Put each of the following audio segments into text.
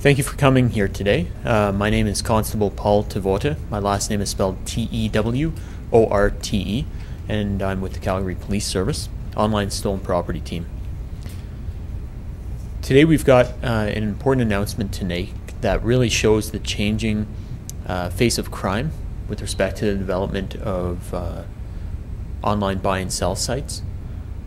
Thank you for coming here today. My name is Constable Paul Tevorte. My last name is spelled T-E-W-O-R-T-E, and I'm with the Calgary Police Service, online stolen property team. Today we've got an important announcement to make that really shows the changing face of crime with respect to the development of online buy and sell sites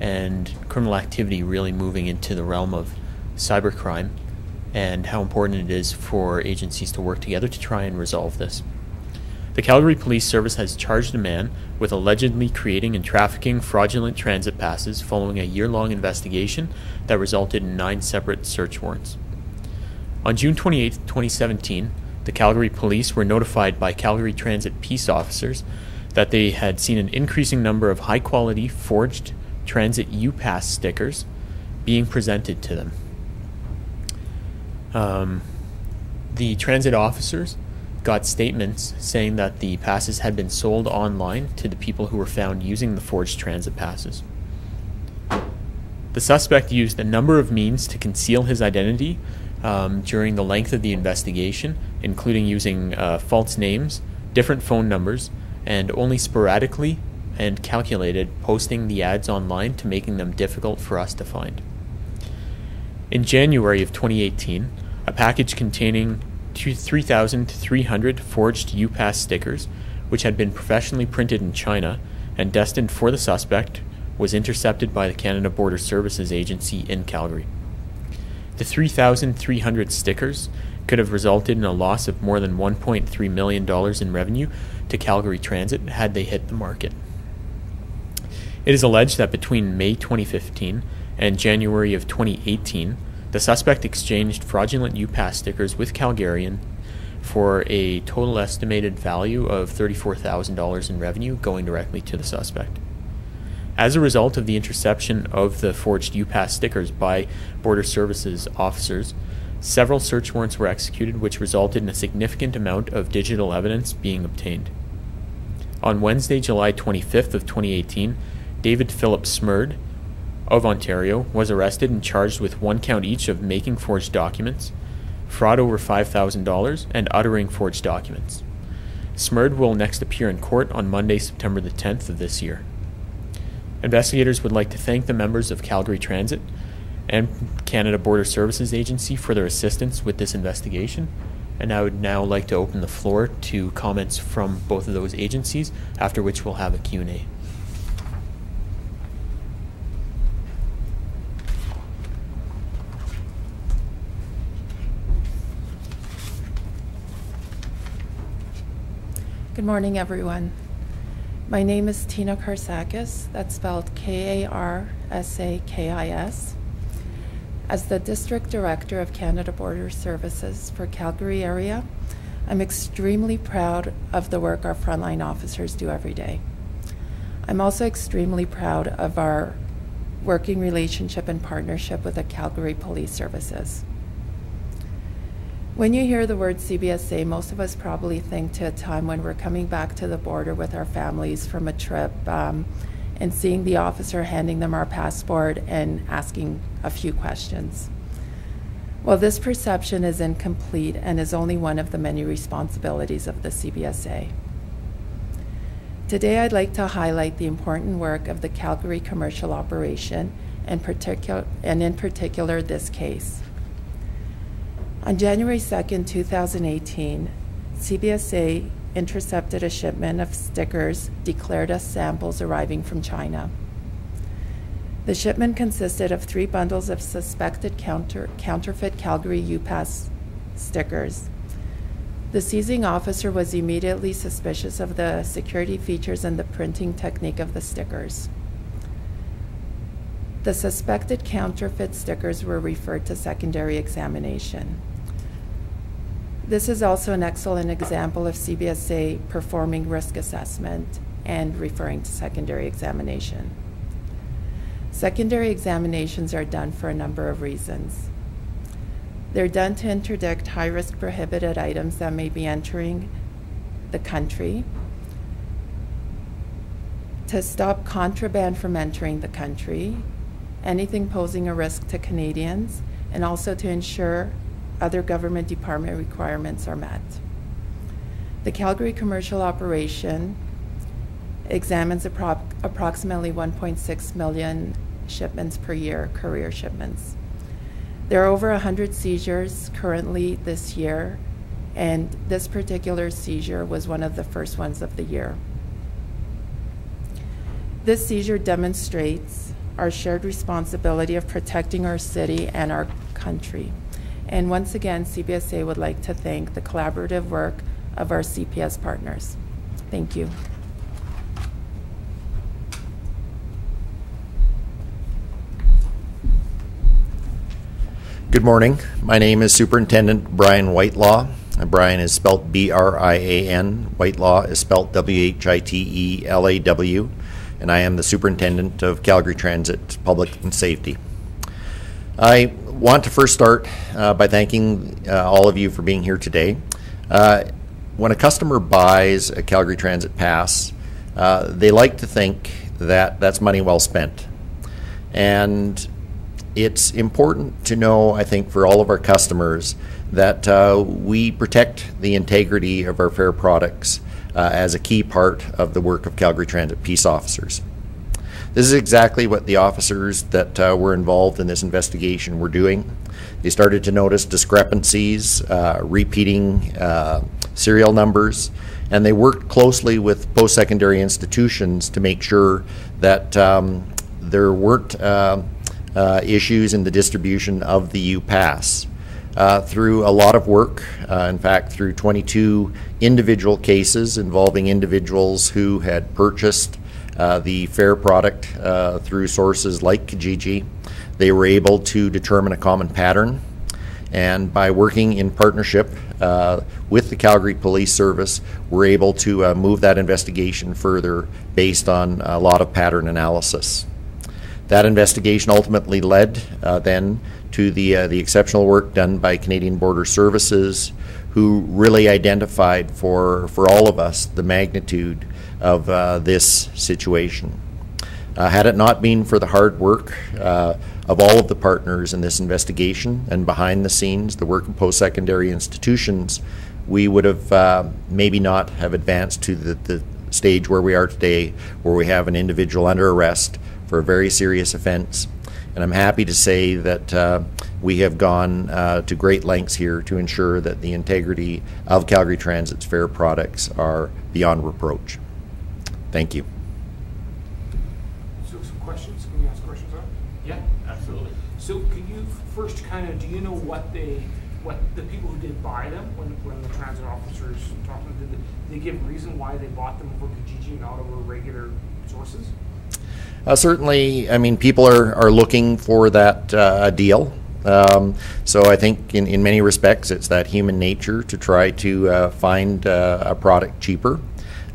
and criminal activity really moving into the realm of cybercrime, and how important it is for agencies to work together to try and resolve this. The Calgary Police Service has charged a man with allegedly creating and trafficking fraudulent transit passes following a year-long investigation that resulted in 9 separate search warrants. On June 28, 2017, the Calgary Police were notified by Calgary Transit Peace Officers that they had seen an increasing number of high-quality forged transit UPass stickers being presented to them. The transit officers got statements saying that the passes had been sold online to the people who were found using the forged transit passes. The suspect used a number of means to conceal his identity during the length of the investigation, including using false names, different phone numbers, and only sporadically and calculated posting the ads online to making them difficult for us to find. In January of 2018, a package containing 3,300 forged UPass stickers, which had been professionally printed in China and destined for the suspect, was intercepted by the Canada Border Services Agency in Calgary. The 3,300 stickers could have resulted in a loss of more than $1.3 million in revenue to Calgary Transit had they hit the market. It is alleged that between May 2015 and January of 2018, the suspect exchanged fraudulent UPass stickers with Calgarian for a total estimated value of $34,000 in revenue going directly to the suspect. As a result of the interception of the forged UPass stickers by Border Services officers, several search warrants were executed, which resulted in a significant amount of digital evidence being obtained. On Wednesday, July 25th of 2018, David Philip Smurd of Ontario was arrested and charged with 1 count each of making forged documents, fraud over $5,000, and uttering forged documents. Smurd will next appear in court on Monday, September the 10th of this year. Investigators would like to thank the members of Calgary Transit and Canada Border Services Agency for their assistance with this investigation, and I would now like to open the floor to comments from both of those agencies, after which we'll have a Q&A. Good morning, everyone. My name is Tina Karsakis, that's spelled K-A-R-S-A-K-I-S. As the District Director of Canada Border Services for Calgary area, I'm extremely proud of the work our frontline officers do every day. I'm also extremely proud of our working relationship and partnership with the Calgary Police Services. When you hear the word CBSA, most of us probably think to a time when we're coming back to the border with our families from a trip and seeing the officer handing them our passport and asking a few questions. Well, this perception is incomplete and is only one of the many responsibilities of the CBSA. Today, I'd like to highlight the important work of the Calgary commercial operation and in particular this case. On January 2nd, 2018, CBSA intercepted a shipment of stickers declared as samples arriving from China. The shipment consisted of 3 bundles of suspected counterfeit Calgary UPass stickers. The seizing officer was immediately suspicious of the security features and the printing technique of the stickers. The suspected counterfeit stickers were referred to secondary examination. This is also an excellent example of CBSA performing risk assessment and referring to secondary examination. Secondary examinations are done for a number of reasons. They're done to interdict high-risk prohibited items that may be entering the country, to stop contraband from entering the country, anything posing a risk to Canadians, and also to ensure other government department requirements are met. The Calgary commercial operation examines approximately 1.6 million shipments per year, courier shipments. There are over 100 seizures currently this year, and this particular seizure was one of the first ones of the year. This seizure demonstrates our shared responsibility of protecting our city and our country. And once again, CBSA would like to thank the collaborative work of our CPS partners. Thank you. Good morning. My name is Superintendent Brian Whitelaw. Brian is spelled B-R-I-A-N. Whitelaw is spelled W-H-I-T-E-L-A-W. And I am the Superintendent of Calgary Transit Public and Safety. I want to first start by thanking all of you for being here today. When a customer buys a Calgary Transit Pass, they like to think that that's money well spent. And it's important to know, I think, for all of our customers that we protect the integrity of our fare products as a key part of the work of Calgary Transit Peace Officers. This is exactly what the officers that were involved in this investigation were doing. They started to notice discrepancies, repeating serial numbers, and they worked closely with post-secondary institutions to make sure that there weren't issues in the distribution of the UPass. Through a lot of work, in fact through 22 individual cases involving individuals who had purchased the fare product through sources like Kijiji, they were able to determine a common pattern. And by working in partnership with the Calgary Police Service, we're able to move that investigation further based on a lot of pattern analysis. That investigation ultimately led then to the exceptional work done by Canadian Border Services, who really identified for all of us the magnitude of this situation. Had it not been for the hard work of all of the partners in this investigation and behind the scenes, the work of post-secondary institutions, we would have maybe not have advanced to the stage where we are today, where we have an individual under arrest for a very serious offense. And I'm happy to say that we have gone to great lengths here to ensure that the integrity of Calgary Transit's fare products are beyond reproach. Thank you. So some questions? Can we ask questions on? Yeah, absolutely. So can you first do you know what the people who did buy them, when the transit officers talked to them, did they give a reason why they bought them over Kijiji and not over regular sources? Certainly, I mean, people are looking for that deal. So I think in many respects it's that human nature to try to find a product cheaper.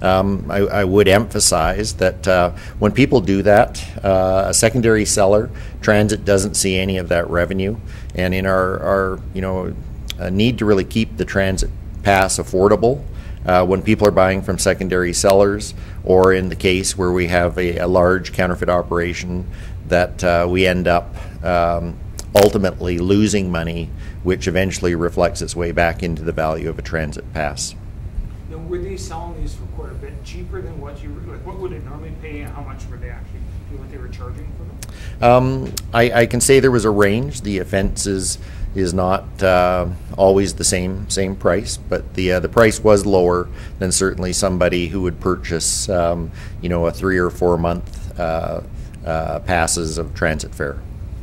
I would emphasize that when people do that, a secondary seller, transit doesn't see any of that revenue. And in our need to really keep the transit pass affordable, when people are buying from secondary sellers, or in the case where we have a large counterfeit operation, that we end up ultimately losing money, which eventually reflects its way back into the value of a transit pass. Now, were they selling these for quite a bit cheaper than what you were, like what would it normally pay, and how much were they actually, do you know what they were charging for them? I can say there was a range. The offense is not always the same price, but the price was lower than certainly somebody who would purchase a 3 or 4 month passes of transit fare.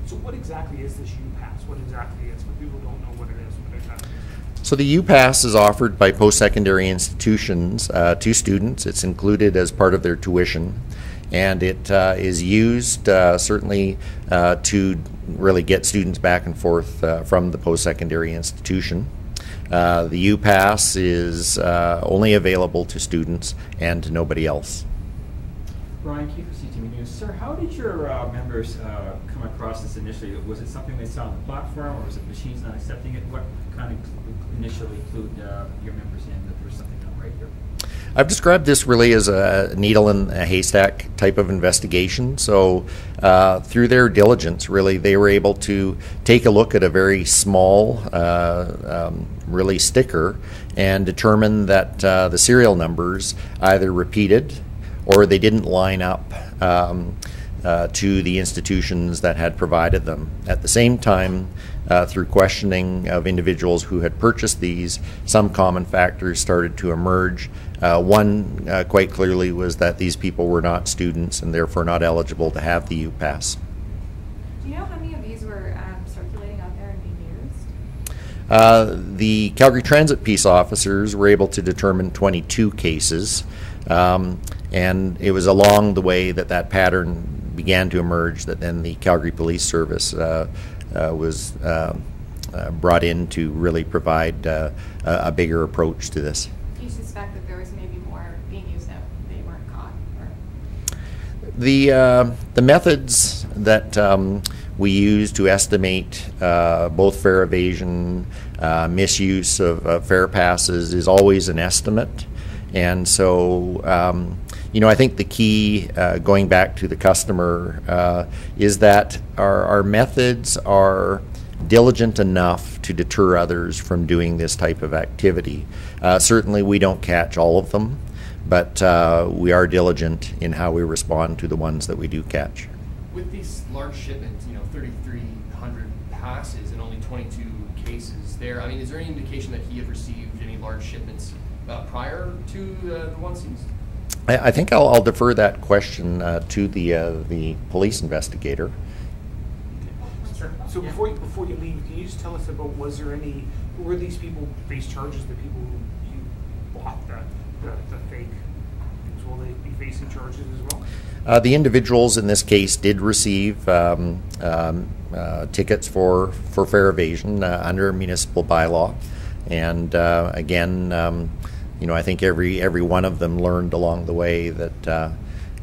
So what exactly is this UPass? What exactly is, for people who don't know what it is, what exactly is? So the UPass is offered by post-secondary institutions to students. It's included as part of their tuition, and it is used certainly to really get students back and forth from the post-secondary institution. The UPass is only available to students and to nobody else. Brian Keefe, CTV News. Sir, how did your members come across this initially? Was it something they saw on the platform, or was it machines not accepting it? What kind of initially clued your members in that there was something else? right here? I've described this really as a needle in a haystack type of investigation. So through their diligence, really, they were able to take a look at a very small, really sticker and determine that the serial numbers either repeated or they didn't line up to the institutions that had provided them. At the same time, through questioning of individuals who had purchased these, some common factors started to emerge. One quite clearly was that these people were not students and therefore not eligible to have the UPass. Do you know how many of these were circulating out there and being used? The Calgary Transit Peace Officers were able to determine 22 cases, and it was along the way that that pattern began to emerge that then the Calgary Police Service was brought in to really provide a bigger approach to this. Do you suspect that there was maybe more being used that they weren't caught? Or? The methods that we use to estimate both fare evasion, misuse of fare passes is always an estimate. And so, you know, I think the key, going back to the customer, is that our methods are diligent enough to deter others from doing this type of activity. Certainly we don't catch all of them, but we are diligent in how we respond to the ones that we do catch. With these large shipments, you know, 3,300 passes and only 22 cases there, I mean, is there any indication that he had received any large shipments prior to the one seized? I think I'll defer that question to the police investigator. So before you leave, can you just tell us about, were these people face charges, the people who you bought the fake? Will they be facing charges as well? The individuals in this case did receive tickets for fare evasion under municipal bylaw, and again, you know, I think every one of them learned along the way that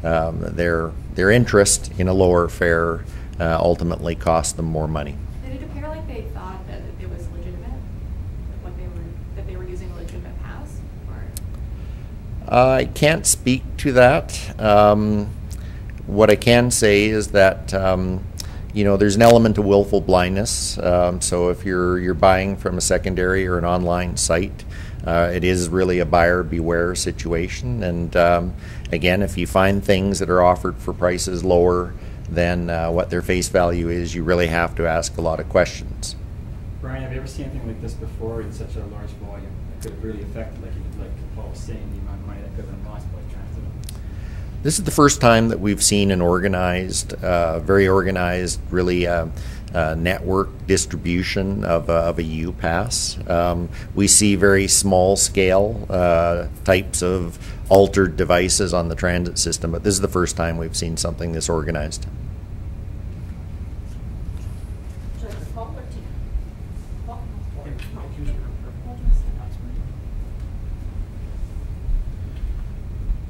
their interest in a lower fare ultimately cost them more money. Did it appear like they thought that it was legitimate, that they were using a legitimate pass? Or? I can't speak to that. What I can say is that you know, there's an element of willful blindness. So if you're buying from a secondary or an online site, it is really a buyer beware situation. And again, if you find things that are offered for prices lower than what their face value is, you really have to ask a lot of questions. Brian, have you ever seen anything like this before in such a large volume that could have really affected, like Paul was saying, the amount of money that could have been lost by transit? This is the first time that we've seen an organized, very organized, really network distribution of a UPass. We see very small scale types of altered devices on the transit system, but this is the first time we've seen something this organized.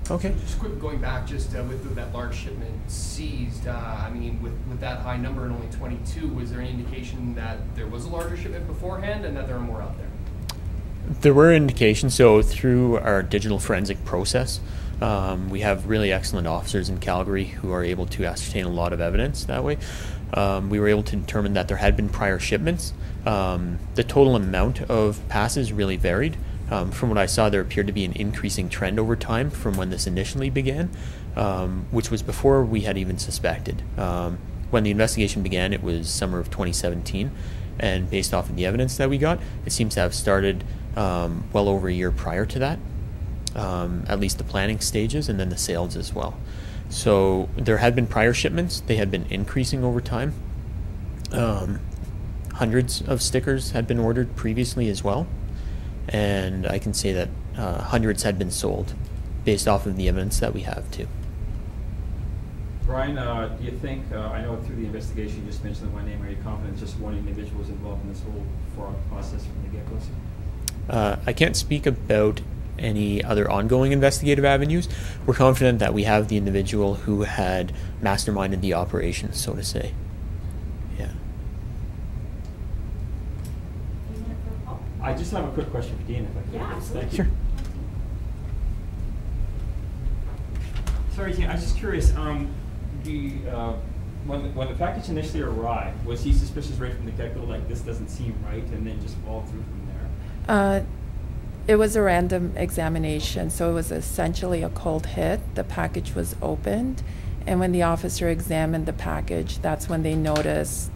Okay. Just quick, going back, just with that large shipment seized, I mean, with that high number and only 22, was there any indication that there was a larger shipment beforehand and that there are more out there? There were indications. So through our digital forensic process, we have really excellent officers in Calgary who are able to ascertain a lot of evidence that way. We were able to determine that there had been prior shipments. The total amount of passes really varied. From what I saw, there appeared to be an increasing trend over time from when this initially began, which was before we had even suspected. When the investigation began, it was summer of 2017, and based off of the evidence that we got, it seems to have started well over a year prior to that, at least the planning stages and then the sales as well. So there had been prior shipments. They had been increasing over time. Hundreds of stickers had been ordered previously as well. And I can say that hundreds had been sold based off of the evidence that we have too. Brian, do you think, I know through the investigation you just mentioned the one name, are you confident just one individual was involved in this whole fraud process from the get-go? I can't speak about any other ongoing investigative avenues. We're confident that we have the individual who had masterminded the operation, so to say. Yeah. I just have a quick question for Dean, if I could. Yeah, absolutely. Thank you. Sure. Sorry, Tina, I was just curious. When the package initially arrived, was he suspicious right from the get-go, like this doesn't seem right, and then just followed through from there? It was a random examination, so it was essentially a cold hit. The package was opened, and when the officer examined the package, that's when they noticed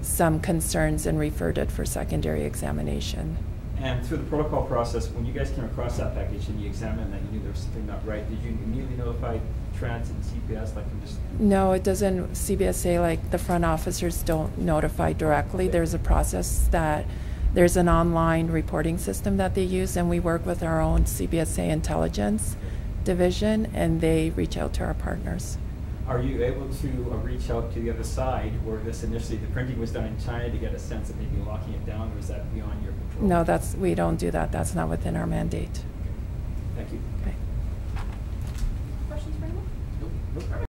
some concerns and referred it for secondary examination. And through the protocol process, when you guys came across that package and you examined that, you knew there was something not right, did you immediately notify Transit and CPS? Like, I'm just... No, it doesn't. CBSA, like the front officers don't notify directly. Okay. There's a process that there's an online reporting system that they use, and we work with our own CBSA intelligence division, and they reach out to our partners. Are you able to reach out to the other side where this initially, the printing was done in China, to get a sense of maybe locking it down, or is that beyond your control? No, we don't do that. That's not within our mandate. Thank you. Okay. Questions for anyone? Nope.